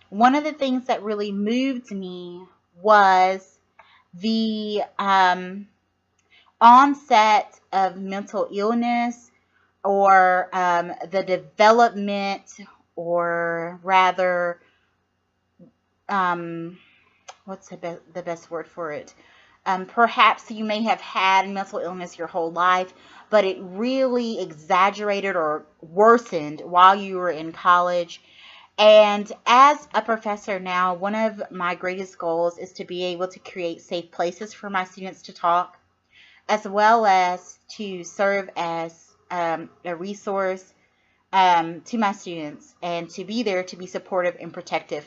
one of the things that really moved me was the onset of mental illness, or the development, or rather, um, what's the best word for it? Perhaps you may have had mental illness your whole life, but it really exaggerated or worsened while you were in college. And as a professor now, one of my greatest goals is to be able to create safe places for my students to talk, as well as to serve as a resource to my students, and to be there to be supportive and protective.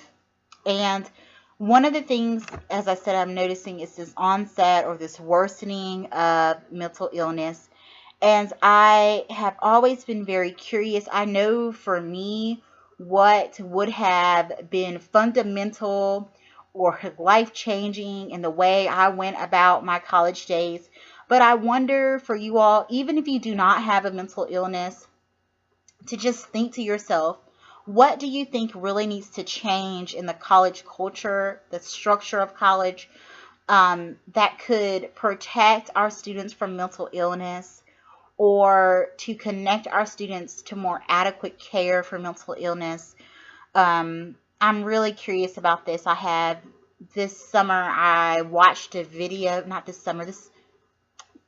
And one of the things, as I said, I'm noticing is this onset or this worsening of mental illness. And I have always been very curious. I know for me, what would have been fundamental or life changing in the way I went about my college days. But I wonder for you all, even if you do not have a mental illness, to just think to yourself, what do you think really needs to change in the college culture, the structure of college, that could protect our students from mental illness, or to connect our students to more adequate care for mental illness? I'm really curious about this. This summer, I watched a video, not this summer,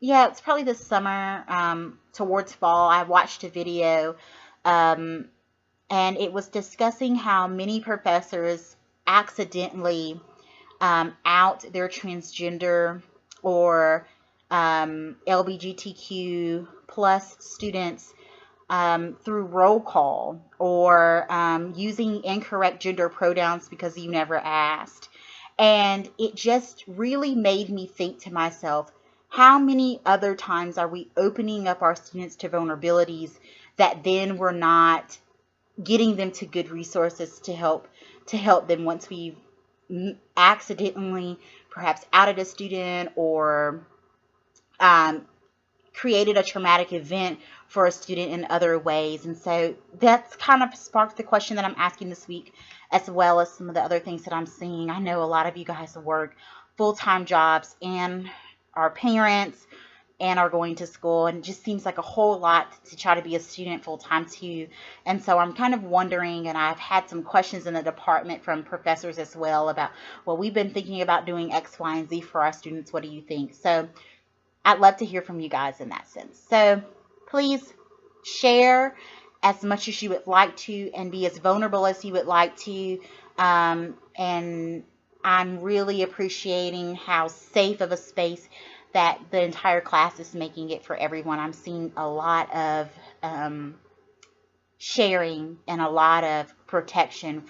yeah, it's probably this summer, towards fall, I watched a video, um, and it was discussing how many professors accidentally out their transgender or LGBTQ plus students through roll call, or using incorrect gender pronouns because you never asked. And it just really made me think to myself, how many other times are we opening up our students to vulnerabilities that then we're not getting them to good resources to help them once we've accidentally perhaps outed a student, or um, created a traumatic event for a student in other ways. And so that's kind of sparked the question that I'm asking this week, as well as some of the other things that I'm seeing. I know a lot of you guys work full-time jobs and are parents and are going to school, and it just seems like a whole lot to try to be a student full-time too. And so I'm kind of wondering, and I've had some questions in the department from professors as well about, well, we've been thinking about doing X, Y, and Z for our students. What do you think? So I'd love to hear from you guys in that sense. So please share as much as you would like to, and be as vulnerable as you would like to. And I'm really appreciating how safe of a space that the entire class is making it for everyone. I'm seeing a lot of sharing and a lot of protection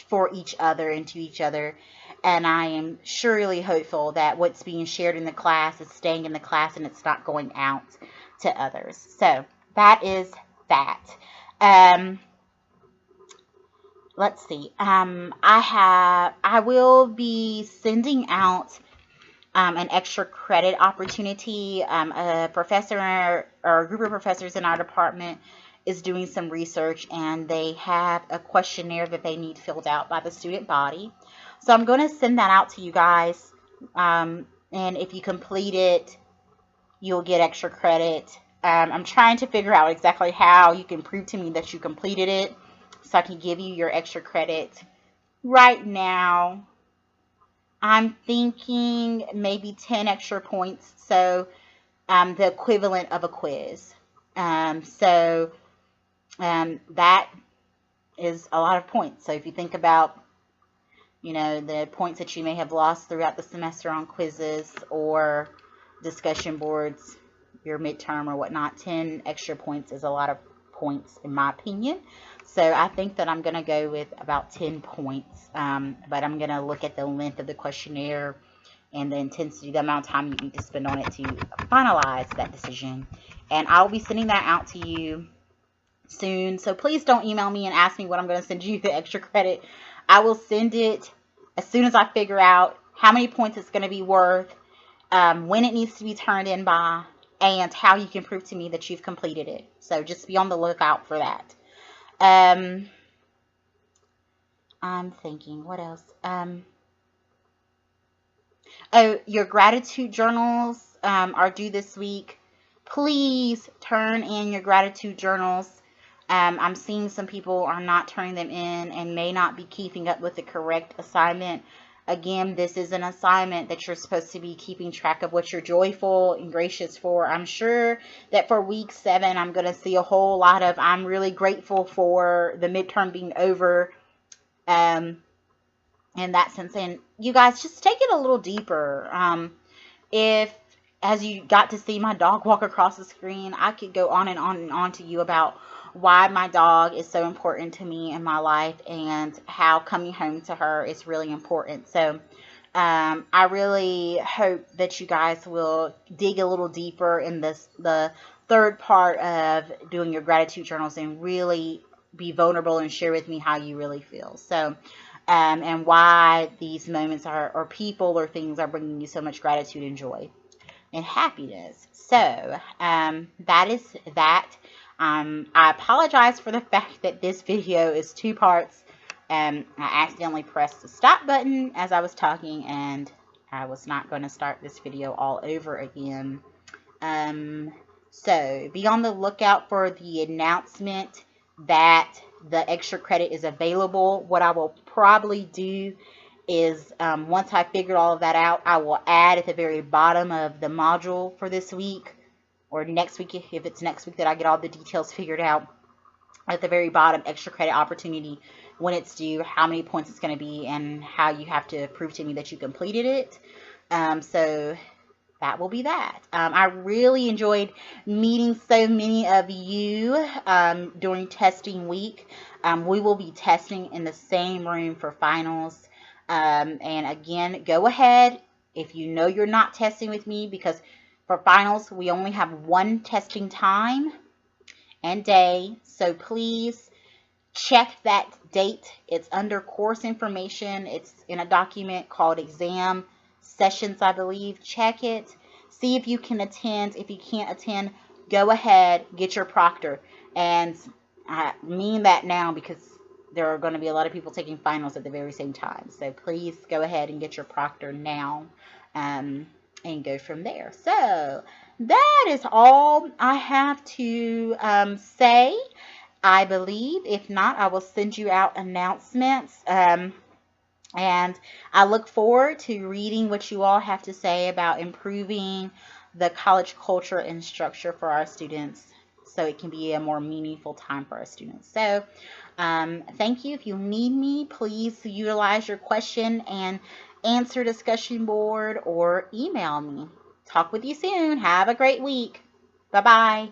for each other and to each other. And I am surely hopeful that what's being shared in the class is staying in the class and it's not going out to others. So that is that. Um, let's see. I will be sending out an extra credit opportunity. A professor or a group of professors in our department is doing some research, and they have a questionnaire that they need filled out by the student body. So I'm going to send that out to you guys. And if you complete it, you'll get extra credit. I'm trying to figure out exactly how you can prove to me that you completed it so I can give you your extra credit. Right now, I'm thinking maybe 10 extra points, so the equivalent of a quiz. That is a lot of points. So if you think about, the points that you may have lost throughout the semester on quizzes or discussion boards, your midterm or whatnot, 10 extra points is a lot of points in my opinion. So I think that I'm going to go with about 10 points, but I'm going to look at the length of the questionnaire and the intensity, the amount of time you need to spend on it to finalize that decision. And I'll be sending that out to you soon. So please don't email me and ask me what I'm going to send you the extra credit. I will send it as soon as I figure out how many points it's going to be worth, when it needs to be turned in by, and how you can prove to me that you've completed it. So just be on the lookout for that. I'm thinking, what else? Oh, your gratitude journals are due this week. Please turn in your gratitude journals. I'm seeing some people are not turning them in and may not be keeping up with the correct assignment. Again, this is an assignment that you're supposed to be keeping track of what you're joyful and gracious for. I'm sure that for week 7, I'm going to see a whole lot of I'm really grateful for the midterm being over. In that sense. And you guys, just take it a little deeper. If, as you got to see my dog walk across the screen, I could go on and on and on to you about why my dog is so important to me in my life and how coming home to her is really important. So I really hope that you guys will dig a little deeper in the third part of doing your gratitude journals and really be vulnerable and share with me how you really feel. So and why these moments or people or things are bringing you so much gratitude and joy and happiness. So that is that. I apologize for the fact that this video is 2 parts. I accidentally pressed the stop button as I was talking, and I was not going to start this video all over again. So be on the lookout for the announcement that the extra credit is available. What I will probably do is once I figured all of that out, I will add at the very bottom of the module for this week or next week, if it's next week that I get all the details figured out, at the very bottom, extra credit opportunity, when it's due, how many points it's going to be, and how you have to prove to me that you completed it. So that will be that. I really enjoyed meeting so many of you during testing week. We will be testing in the same room for finals. And again, go ahead if you know you're not testing with me, because for finals, we only have 1 testing time and day. So please check that date. It's under course information. It's in a document called exam sessions, I believe. Check it. See if you can attend. If you can't attend, go ahead, get your proctor. And I mean that now because there are going to be a lot of people taking finals at the very same time. So please go ahead and get your proctor now and go from there. So that is all I have to say, I believe. If not, I will send you out announcements. And I look forward to reading what you all have to say about improving the college culture and structure for our students so it can be a more meaningful time for our students. So thank you. If you need me, please utilize your question and answer discussion board or email me. Talk with you soon. Have a great week. Bye-bye.